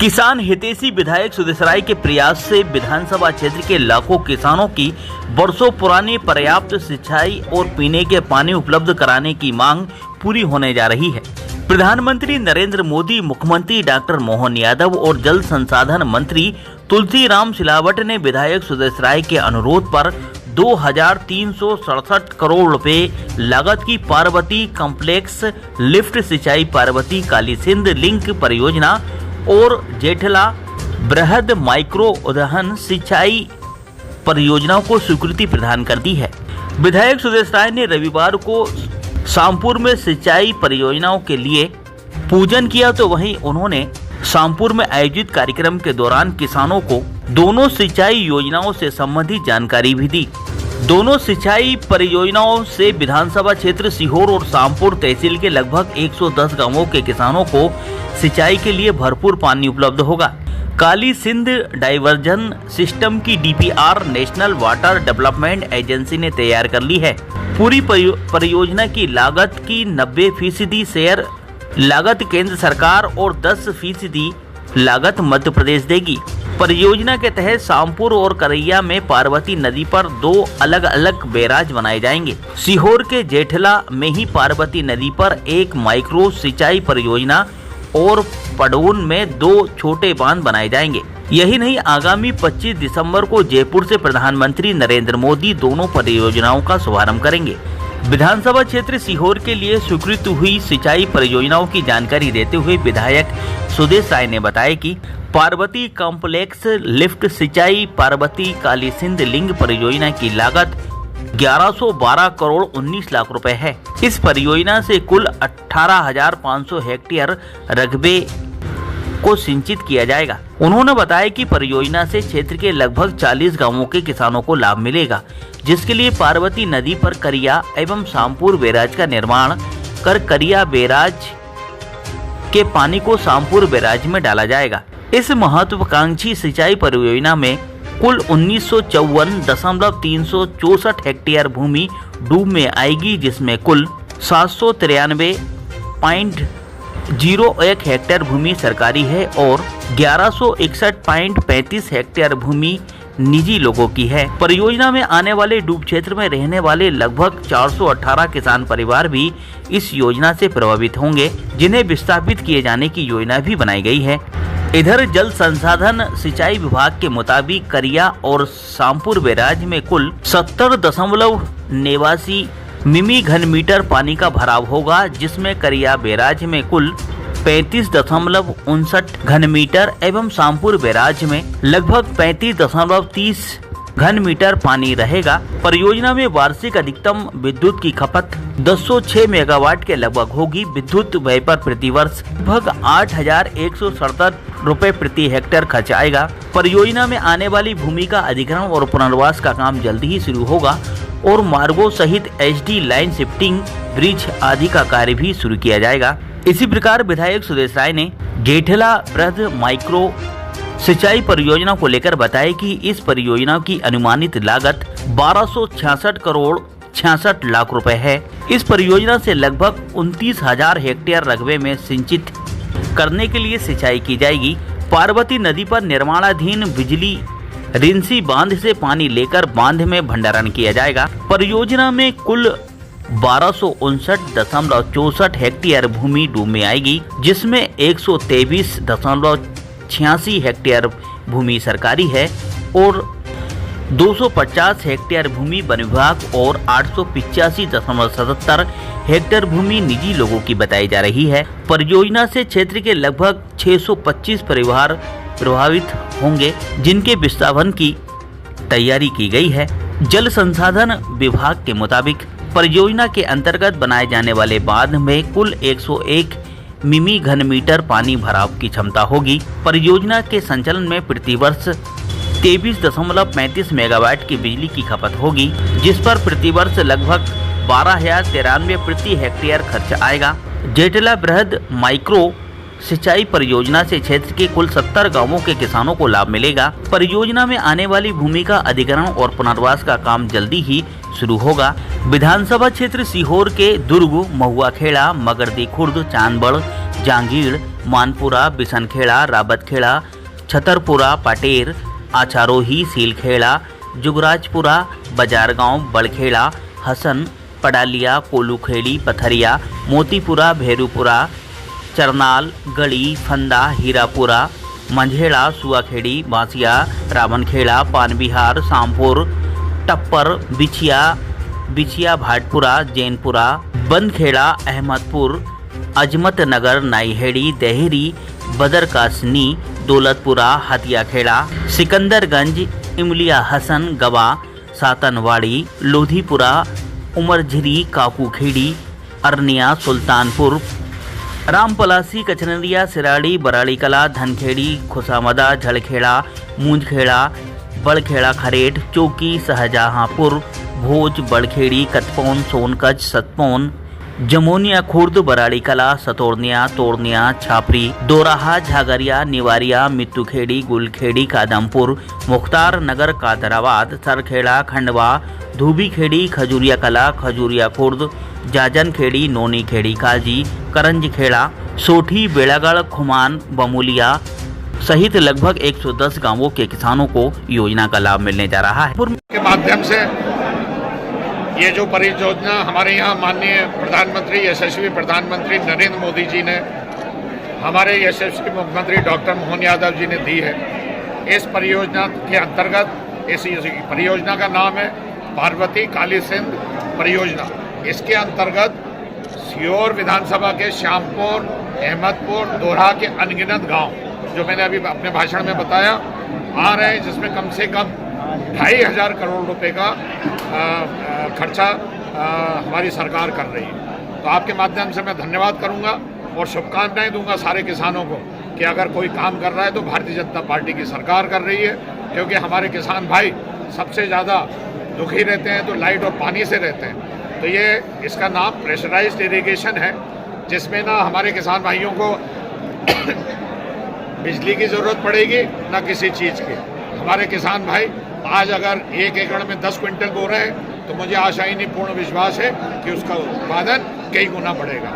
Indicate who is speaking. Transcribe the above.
Speaker 1: किसान हितैषी विधायक सुदेश राय के प्रयास से विधानसभा क्षेत्र के लाखों किसानों की वर्षों पुरानी पर्याप्त सिंचाई और पीने के पानी उपलब्ध कराने की मांग पूरी होने जा रही है। प्रधानमंत्री नरेंद्र मोदी, मुख्यमंत्री डॉक्टर मोहन यादव और जल संसाधन मंत्री तुलसीराम सिलावट ने विधायक सुदेश राय के अनुरोध पर 2367 करोड़ रुपए लागत की पार्वती कॉम्प्लेक्स लिफ्ट सिंचाई पार्वती काली सिंध लिंक परियोजना और जेठला बृहद माइक्रो उदहन सिंचाई परियोजनाओं को स्वीकृति प्रदान कर दी है। विधायक सुदेश राय ने रविवार को शामपुर में सिंचाई परियोजनाओं के लिए पूजन किया, तो वहीं उन्होंने शामपुर में आयोजित कार्यक्रम के दौरान किसानों को दोनों सिंचाई योजनाओं से संबंधित जानकारी भी दी। दोनों सिंचाई परियोजनाओं से विधानसभा क्षेत्र सीहोर और शामपुर तहसील के लगभग 110 गांवों के किसानों को सिंचाई के लिए भरपूर पानी उपलब्ध होगा। काली सिंध डाइवर्जन सिस्टम की DPR national water development agency ने तैयार कर ली है। पूरी परियोजना की लागत की 90% शेयर लागत केंद्र सरकार और 10% लागत मध्य प्रदेश देगी। परियोजना के तहत शामपुर और करैया में पार्वती नदी पर 2 अलग अलग बैराज बनाए जाएंगे। सीहोर के जेठला में ही पार्वती नदी पर एक माइक्रो सिंचाई परियोजना और पडौन में 2 छोटे बांध बनाए जाएंगे। यही नहीं, आगामी 25 दिसंबर को जयपुर से प्रधानमंत्री नरेंद्र मोदी दोनों परियोजनाओं का शुभारंभ करेंगे। विधानसभा क्षेत्र सीहोर के लिए स्वीकृत हुई सिंचाई परियोजनाओं की जानकारी देते हुए विधायक सुदेश राय ने बताया कि पार्वती कॉम्प्लेक्स लिफ्ट सिंचाई पार्वती काली सिंध लिंक परियोजना की लागत 1112 करोड़ 19 लाख रुपए है। इस परियोजना से कुल 18,500 हेक्टेयर रकबे को सिंचित किया जाएगा। उन्होंने बताया कि परियोजना से क्षेत्र के लगभग 40 गांवों के किसानों को लाभ मिलेगा, जिसके लिए पार्वती नदी पर करिया एवं शामपुर बैराज का निर्माण कर करिया बैराज के पानी को शामपुर बैराज में डाला जाएगा। इस महत्वाकांक्षी सिंचाई परियोजना में कुल 1954.364 हेक्टेयर भूमि डूब में आएगी, जिसमें कुल 793.01 हेक्टेयर भूमि सरकारी है और 1161.35 हेक्टेयर भूमि निजी लोगों की है। परियोजना में आने वाले डूब क्षेत्र में रहने वाले लगभग 418 किसान परिवार भी इस योजना से प्रभावित होंगे, जिन्हें विस्थापित किए जाने की योजना भी बनाई गई है। इधर जल संसाधन सिंचाई विभाग के मुताबिक करिया और शामपुर बैराज में कुल 70.89 मिमी घन मीटर पानी का भराव होगा, जिसमें करिया बैराज में कुल 35.59 घन मीटर एवं शामपुर बैराज में लगभग 35.30 घन मीटर पानी रहेगा। परियोजना में वार्षिक अधिकतम विद्युत की खपत 206 मेगावाट के लगभग होगी। विद्युत व्यय पर प्रतिवर्ष लगभग 8,167 रुपए प्रति हेक्टेयर खर्च आएगा। परियोजना में आने वाली भूमि का अधिग्रहण और पुनर्वास का काम जल्दी ही शुरू होगा और मार्गों सहित एचडी लाइन शिफ्टिंग ब्रिज आदि का कार्य भी शुरू किया जाएगा। इसी प्रकार विधायक सुदेश राय ने जेठला बृहद माइक्रो सिंचाई परियोजना को लेकर बताया कि इस परियोजना की अनुमानित लागत 1266 करोड़ 66 लाख रुपए है। इस परियोजना से लगभग 29,000 हेक्टेयर रकबे में सिंचित करने के लिए सिंचाई की जाएगी। पार्वती नदी पर निर्माणाधीन बिजली रिंसी बांध से पानी लेकर बांध में भंडारण किया जाएगा। परियोजना में कुल 1259.64 हेक्टेयर भूमि डूब में आएगी, जिसमें 123.86 हेक्टेयर भूमि सरकारी है और 250 हेक्टेयर भूमि वन विभाग और 885.77 हेक्टेयर भूमि निजी लोगों की बताई जा रही है। परियोजना से क्षेत्र के लगभग 625 परिवार प्रभावित होंगे, जिनके विस्थापन की तैयारी की गई है। जल संसाधन विभाग के मुताबिक परियोजना के अंतर्गत बनाए जाने वाले बांध में कुल 101 मिमी घन मीटर पानी भराव की क्षमता होगी। परियोजना के संचालन में प्रतिवर्ष 23.35 मेगावाट की बिजली की खपत होगी, जिस पर प्रतिवर्ष लगभग 12,093 प्रति हेक्टेयर खर्च आएगा। जेठला बृहद माइक्रो सिंचाई परियोजना से क्षेत्र के कुल 70 गांवों के किसानों को लाभ मिलेगा। परियोजना में आने वाली भूमि का अधिग्रहण और पुनर्वास का काम जल्दी ही शुरू होगा। विधानसभा क्षेत्र सीहोर के दुर्ग, महुआ खेड़ा, मगरदी खुर्द, चांदबड़, जांगीड़, मानपुरा, बिसनखेड़ा, राबतखेड़ा, छतरपुरा, पाटेर, आचारोही, सीलखेड़ा, जुगराजपुरा, बाजारगांव, बड़खेड़ा, हसन, पडालिया, कोलूखेड़ी, पथरिया, मोतीपुरा, भेरूपुरा, चरनाल, गड़ी, फंदा, हीरापुरा, मंझेड़ा, सुआखेड़ी, बांसिया, रावणखेड़ा, पानबिहार, शामपुर, टप्पर, बिछिया, भाटपुरा, जैनपुरा, बंदखेड़ा, अहमदपुर, अजमत नगर, नाईहेड़ी, देहरी, बदरकासनी, दौलतपुरा, हतियाखेड़ा, सिकंदरगंज, इमलिया हसन, गवा, सातनवाड़ी, लोधीपुरा, उमरझिरी, काकूखेड़ी, अरनिया, सुल्तानपुर, रामपलासी, कचनरिया, सिराड़ी, बराड़ीकला, धनखेड़ी, खुसामदा, झड़खेड़ा, मूंजखेड़ा, बड़खेड़ा, खरेट, चौकी, शाहजहांपुर, भोज, बड़खेड़ी, कतपौन, सोनकच, सतपौन, जमोनिया खुर्द, बराड़ीकला, सतोरनिया, तोरनिया, छापरी, दोराहा, झागरिया, निवारिया, मित्तूखेड़ी, गुलखेड़ी, कादमपुर, मुख्तार नगर, कादराबाद, सरखेड़ा, खंडवा, धूबीखेड़ी, खजूरिया कला, खजूरिया खुर्द, जाजनखेड़ी, नोनीखेड़ी, काजी, करंजखेड़ा, सोठी, बेड़ागढ़, खुमान, बमुलिया सहित लगभग 110 गांवों के किसानों को योजना का लाभ मिलने जा रहा है।
Speaker 2: के माध्यम से ये जो परियोजना हमारे यहाँ माननीय प्रधानमंत्री, यशस्वी प्रधानमंत्री नरेंद्र मोदी जी ने हमारे यशस्वी मुख्यमंत्री डॉक्टर मोहन यादव जी ने दी है। इस परियोजना के अंतर्गत इस परियोजना का नाम है पार्वती काली सिंध परियोजना। इसके अंतर्गत सीहोर विधानसभा के श्यामपुर, अहमदपुर, दोरहा के अनगिनत गांव, जो मैंने अभी अपने भाषण में बताया, आ रहे हैं, जिसमें कम से कम 2500 करोड़ रुपए का खर्चा हमारी सरकार कर रही है। तो आपके माध्यम से मैं धन्यवाद करूंगा और शुभकामनाएं दूंगा सारे किसानों को कि अगर कोई काम कर रहा है तो भारतीय जनता पार्टी की सरकार कर रही है, क्योंकि हमारे किसान भाई सबसे ज़्यादा दुखी रहते हैं तो लाइट और पानी से रहते हैं। तो ये इसका नाम प्रेशराइज्ड इरिगेशन है, जिसमें ना हमारे किसान भाइयों को बिजली की ज़रूरत पड़ेगी ना किसी चीज़ की। हमारे किसान भाई आज अगर 1 एकड़ में 10 क्विंटल बो रहे हैं तो मुझे आशा ही नहीं, पूर्ण विश्वास है कि उसका उत्पादन कई गुना बढ़ेगा।